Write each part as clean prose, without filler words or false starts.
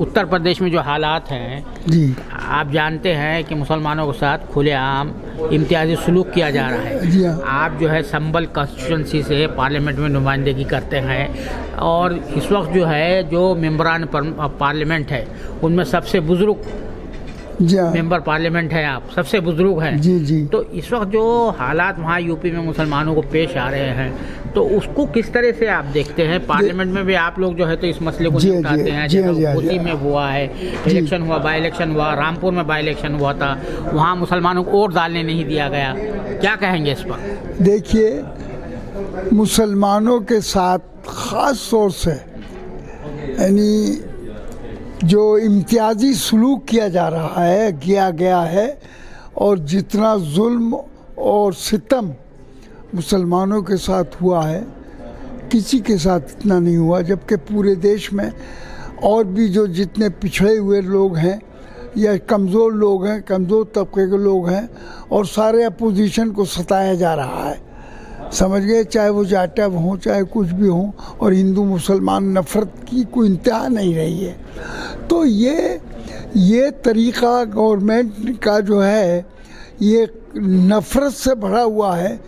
उत्तर प्रदेश में जो हालात हैं जी आप जानते हैं कि मुसलमानों के साथ खुलेआम इम्तियाजी सलूक किया जा रहा है। जी हाँ। आप जो है संबल कॉन्स्टिट्यूंसी से पार्लियामेंट में नुमाइंदगी करते हैं और इस वक्त जो है जो मेंबरान पार्लियामेंट है उनमें सबसे बुजुर्ग जी हाँ। मेंबर पार्लियामेंट है, आप सबसे बुजुर्ग हैं। जी जी। तो इस वक्त जो हालात वहाँ यूपी में मुसलमानों को पेश आ रहे हैं तो उसको किस तरह से आप देखते हैं? पार्लियामेंट में भी आप लोग जो है तो इस मसले को निपटाते हैं। घोसी में हुआ है, इलेक्शन हुआ, बाई इलेक्शन हुआ, रामपुर में बाई इलेक्शन हुआ था, वहाँ मुसलमानों को वोट डालने नहीं दिया गया। क्या कहेंगे इस पर? देखिए, मुसलमानों के साथ ख़ास तौर से यानी जो इम्तियाजी सलूक किया जा रहा है, किया गया है, और जितना जुल्म और सितम मुसलमानों के साथ हुआ है किसी के साथ इतना नहीं हुआ। जबकि पूरे देश में और भी जो जितने पिछड़े हुए लोग हैं या कमज़ोर लोग हैं, कमज़ोर तबके के लोग हैं, और सारे अपोजिशन को सताया जा रहा है, समझ गए, चाहे वो जाटव हों चाहे कुछ भी हों, और हिंदू मुसलमान नफ़रत की कोई इंतहा नहीं रही है। तो ये तरीक़ा गवर्नमेंट का जो है ये नफ़रत से भरा हुआ है।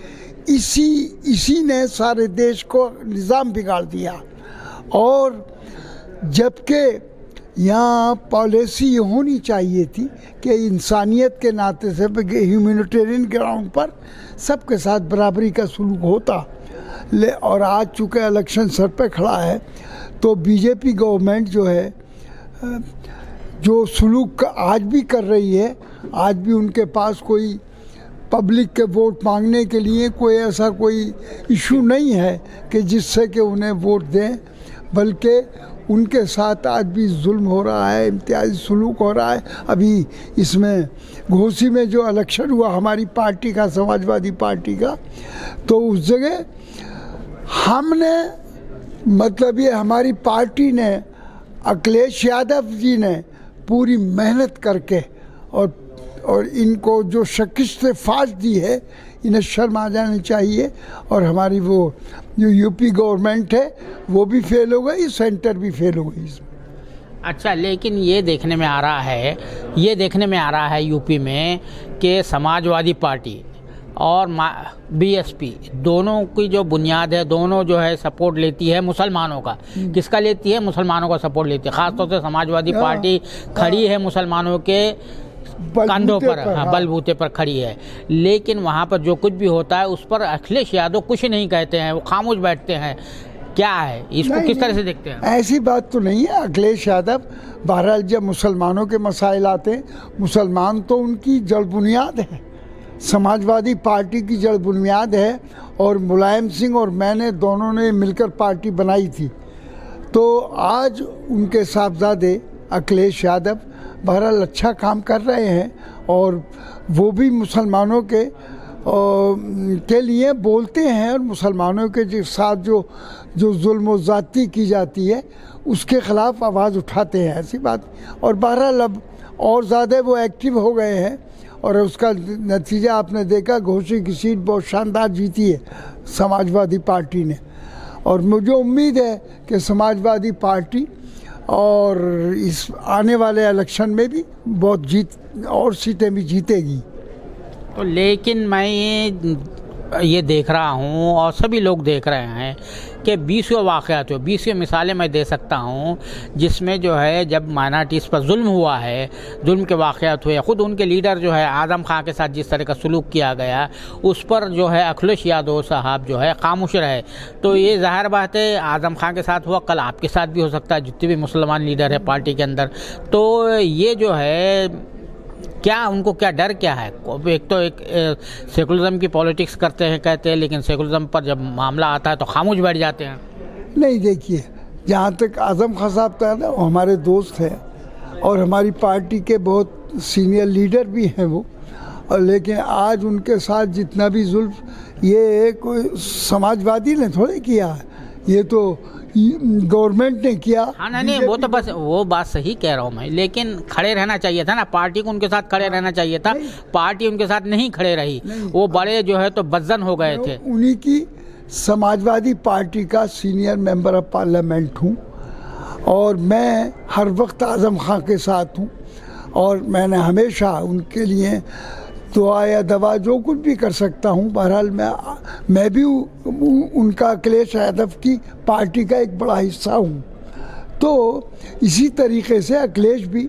इसी ने सारे देश को निज़ाम बिगाड़ दिया। और जबकि यहाँ पॉलिसी ये होनी चाहिए थी कि इंसानियत के नाते से ह्यूमैनिटेरियन ग्राउंड पर सबके साथ बराबरी का सलूक होता। और आज चूँकि इलेक्शन सर पे खड़ा है तो बीजेपी गवर्नमेंट जो है जो सलूक आज भी कर रही है, आज भी उनके पास कोई पब्लिक के वोट मांगने के लिए कोई ऐसा कोई इशू नहीं है कि जिससे कि उन्हें वोट दें, बल्कि उनके साथ आज भी जुल्म हो रहा है, इम्तियाजी सलूक हो रहा है। अभी इसमें घोसी में जो इलेक्शन हुआ हमारी पार्टी का, समाजवादी पार्टी का, तो उस जगह हमने मतलब ये हमारी पार्टी ने, अखिलेश यादव जी ने पूरी मेहनत करके और इनको जो शिकस्त फाश दी है, इन्हें शर्म आ जानी चाहिए। और हमारी वो जो यूपी गवर्नमेंट है वो भी फेल हो गई, सेंटर भी फेल हो गई इसमें। अच्छा, लेकिन ये देखने में आ रहा है यूपी में कि समाजवादी पार्टी और बीएसपी दोनों की जो बुनियाद है, दोनों जो है सपोर्ट लेती है मुसलमानों का। किसका लेती है? मुसलमानों का सपोर्ट लेती है। ख़ासतौर से समाजवादी पार्टी खड़ी है मुसलमानों के कंधों पर, हाँ, बलबूते पर खड़ी है। लेकिन वहाँ पर जो कुछ भी होता है उस पर अखिलेश यादव कुछ नहीं कहते हैं, वो खामोश बैठते हैं। क्या है, इसको किस तरह से देखते हैं? ऐसी बात तो नहीं है। अखिलेश यादव बहरहाल जब मुसलमानों के मसाइल आते हैं, मुसलमान तो उनकी जड़ बुनियाद है, समाजवादी पार्टी की जड़ बुनियाद है। और मुलायम सिंह और मैंने दोनों ने मिलकर पार्टी बनाई थी। तो आज उनके साहबजादे अखिलेश यादव बहरहाल अच्छा काम कर रहे हैं और वो भी मुसलमानों के लिए बोलते हैं, और मुसलमानों के साथ जो जुल्म व ज़्यादती की जाती है उसके ख़िलाफ़ आवाज़ उठाते हैं, ऐसी बात। और बहरहाल अब और ज़्यादा वो एक्टिव हो गए हैं और उसका नतीजा आपने देखा, घोसी की सीट बहुत शानदार जीती है समाजवादी पार्टी ने। और मुझे उम्मीद है कि समाजवादी पार्टी और इस आने वाले इलेक्शन में भी बहुत और सीटें भी जीतेगी। तो लेकिन मैं ये देख रहा हूँ और सभी लोग देख रहे हैं कि 20 वाक़यात हुए, 20 मिसालें मैं दे सकता हूँ जिसमें जो है जब माइनॉरिटीज़ पर जुल्म हुआ है, जुल्म के वाक़यात हुए। ख़ुद उनके लीडर जो है आज़म खां के साथ जिस तरह का सलूक किया गया उस पर जो है अखिलेश यादव साहब जो है खामोश रहे। तो ये ज़ाहिर बात है आज़म खां के साथ हुआ, कल आपके साथ भी हो सकता है, जितने भी मुसलमान लीडर है पार्टी के अंदर। तो ये जो है क्या उनको क्या डर क्या है? एक तो सेकुलरिज्म की पॉलिटिक्स करते हैं कहते हैं, लेकिन सेकुलरिज्म पर जब मामला आता है तो खामोश बैठ जाते हैं। नहीं, देखिए, जहाँ तक आज़म खां साहब था ना, वो हमारे दोस्त हैं और हमारी पार्टी के बहुत सीनियर लीडर भी हैं वो। और लेकिन आज उनके साथ जितना भी जुल्म, ये कोई समाजवादी ने थोड़े किया, ये तो गवर्नमेंट ने किया। हाँ, नहीं, वो तो बस वो बात सही कह रहा हूँ मैं, लेकिन खड़े रहना चाहिए था ना, पार्टी को उनके साथ खड़े रहना चाहिए था। पार्टी उनके साथ नहीं खड़े रही, वो बड़े जो है तो बदजन हो गए थे। उन्हीं की समाजवादी पार्टी का सीनियर मेंबर ऑफ पार्लियामेंट हूँ और मैं हर वक्त आज़म खां के साथ हूँ और मैंने हमेशा उनके लिए दुआ या दवा जो कुछ भी कर सकता हूँ। बहरहाल मैं भी उनका अखिलेश यादव की पार्टी का एक बड़ा हिस्सा हूँ। तो इसी तरीके से अखिलेश भी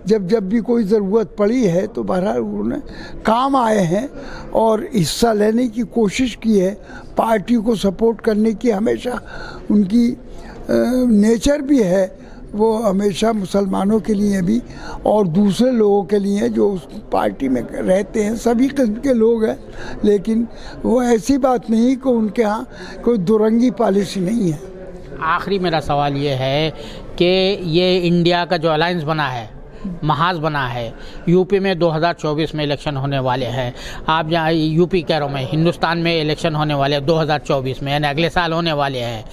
जब भी कोई ज़रूरत पड़ी है तो बहरहाल उन्होंने काम आए हैं और हिस्सा लेने की कोशिश की है। पार्टी को सपोर्ट करने की हमेशा उनकी नेचर भी है। वो हमेशा मुसलमानों के लिए भी और दूसरे लोगों के लिए जो उस पार्टी में रहते हैं, सभी किस्म के लोग हैं, लेकिन वो ऐसी बात नहीं कि उनके यहाँ कोई दुरंगी पॉलिसी नहीं है। आखिरी मेरा सवाल ये है कि ये इंडिया का जो अलायंस बना है, महाज बना है, यूपी में 2024 में इलेक्शन होने वाले हैं। आप जहाँ यूपी कह रहा हूँ मैं, हिंदुस्तान में इलेक्शन होने वाले हैं 2024 में, यानी अगले साल होने वाले हैं।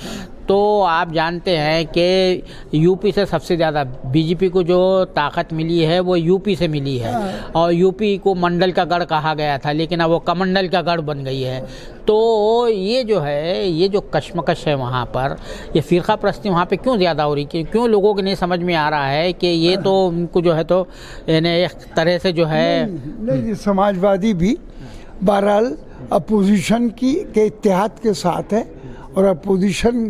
तो आप जानते हैं कि यूपी से सबसे ज़्यादा बीजेपी को जो ताकत मिली है वो यूपी से मिली है। और यूपी को मंडल का गढ़ कहा गया था, लेकिन अब वो कमंडल का गढ़ बन गई है। तो ये जो है, ये जो कश्मकश है वहाँ पर, ये फ़िरका परस्ती वहाँ पे क्यों ज़्यादा हो रही है? क्यों लोगों को नहीं समझ में आ रहा है कि ये तो उनको जो है तो यानी एक तरह से जो है नहीं, समाजवादी भी बहरहाल अपोजिशन के इत्तेहाद के साथ है और अपोजिशन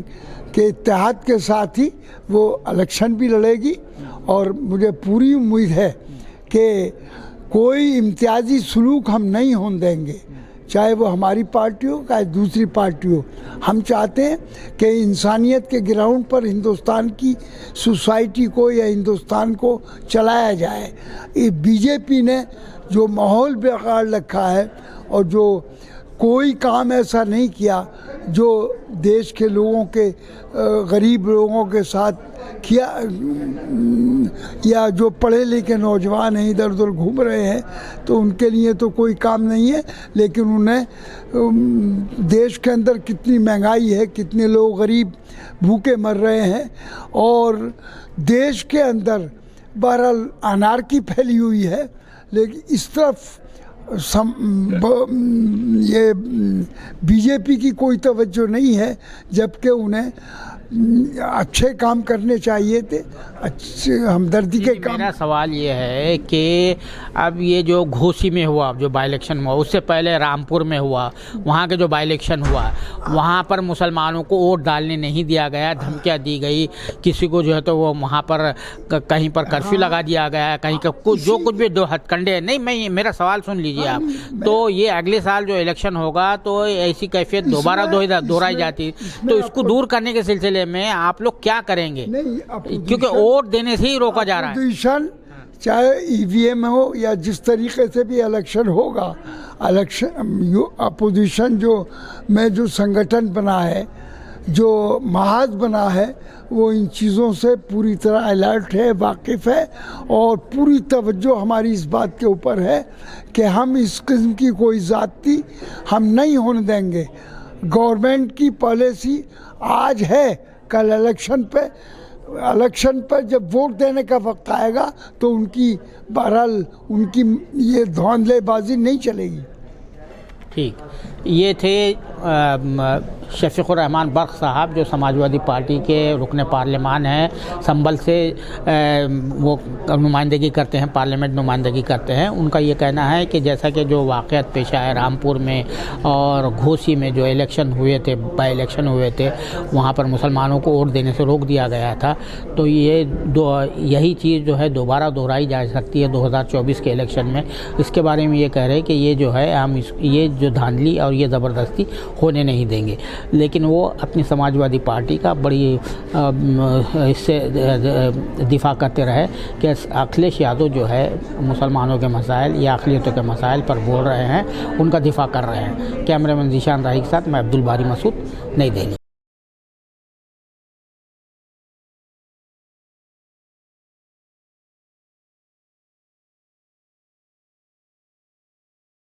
के इत्तेहाद के साथ ही वो इलेक्शन भी लड़ेगी। और मुझे पूरी उम्मीद है कि कोई इम्तियाजी सलूक हम नहीं होने देंगे, चाहे वो हमारी पार्टी हो चाहे दूसरी पार्टी हो। हम चाहते हैं कि इंसानियत के ग्राउंड पर हिंदुस्तान की सोसाइटी को या हिंदुस्तान को चलाया जाए। ये बीजेपी ने जो माहौल बेकार रखा है और जो कोई काम ऐसा नहीं किया जो देश के लोगों के गरीब लोगों के साथ किया, या जो पढ़े लिखे नौजवान हैं इधर उधर घूम रहे हैं तो उनके लिए तो कोई काम नहीं है। लेकिन उन्हें देश के अंदर कितनी महंगाई है, कितने लोग गरीब भूखे मर रहे हैं और देश के अंदर बहरहाल अनारकी फैली हुई है। लेकिन इस तरफ ये बीजेपी की कोई तवज्जो नहीं है, जबकि उन्हें अच्छे काम करने चाहिए थे, अच्छे हमदर्दी के काम। मेरा सवाल ये है कि अब ये जो घोसी में हुआ, जो बाई इलेक्शन हुआ, उससे पहले रामपुर में हुआ, वहाँ के जो बाई इलेक्शन हुआ, वहाँ पर मुसलमानों को वोट डालने नहीं दिया गया, धमकियाँ दी गई, किसी को जो है तो वो वहाँ पर कहीं पर कर्फ्यू लगा दिया गया, कहीं का जो कुछ भी दो हथकंडे नहीं। मैं मेरा सवाल सुन लीजिए आप। तो ये अगले साल जो इलेक्शन होगा तो ऐसी कैफियत दोबारा दोहराई जाती, तो इसको दूर करने के सिलसिले में आप लोग क्या करेंगे? क्योंकि वोट देने से ही रोका जा रहा है। अपोजिशन चाहे ईवीएम हो या जिस तरीके से भी इलेक्शन होगा, अपोजिशन जो संगठन बना है, जो महाज बना है, वो इन चीज़ों से पूरी तरह अलर्ट है, वाकिफ़ है और पूरी तवज्जो हमारी इस बात के ऊपर है कि हम इस किस्म की कोई ज़्यादती हम नहीं होने देंगे। गवर्नमेंट की पॉलिसी आज है, कल इलेक्शन पर जब वोट देने का वक्त आएगा तो उनकी बहरहाल उनकी ये धौंधलेबाजी नहीं चलेगी। ठीक, ये थे शफीकुर रहमान बर्क साहब, जो समाजवादी पार्टी के रुकने पार्लियामान हैं, संभल से वो नुमाइंदगी करते हैं, पार्लियामेंट नुमाइंदगी करते हैं। उनका ये कहना है कि जैसा कि जो वाक़यात पेश आए रामपुर में और घोसी में जो इलेक्शन हुए थे, बाई इलेक्शन हुए थे, वहाँ पर मुसलमानों को वोट देने से रोक दिया गया था। तो यही चीज़ जो है दोबारा दोहराई जा सकती है 2024 के इलेक्शन में। इसके बारे में ये कह रहे हैं कि ये जो है हम ये जो धांधली और ये ज़बरदस्ती होने नहीं देंगे। लेकिन वो अपनी समाजवादी पार्टी का बड़ी इससे दिफा करते रहे कि अखिलेश यादव जो है मुसलमानों के मसाइल या अक़लियतों के मसाइल पर बोल रहे हैं, उनका दिफा कर रहे हैं। कैमरामैन ज़ीशान राही के साथ मैं अब्दुल बारी मसूद, नई दिल्ली।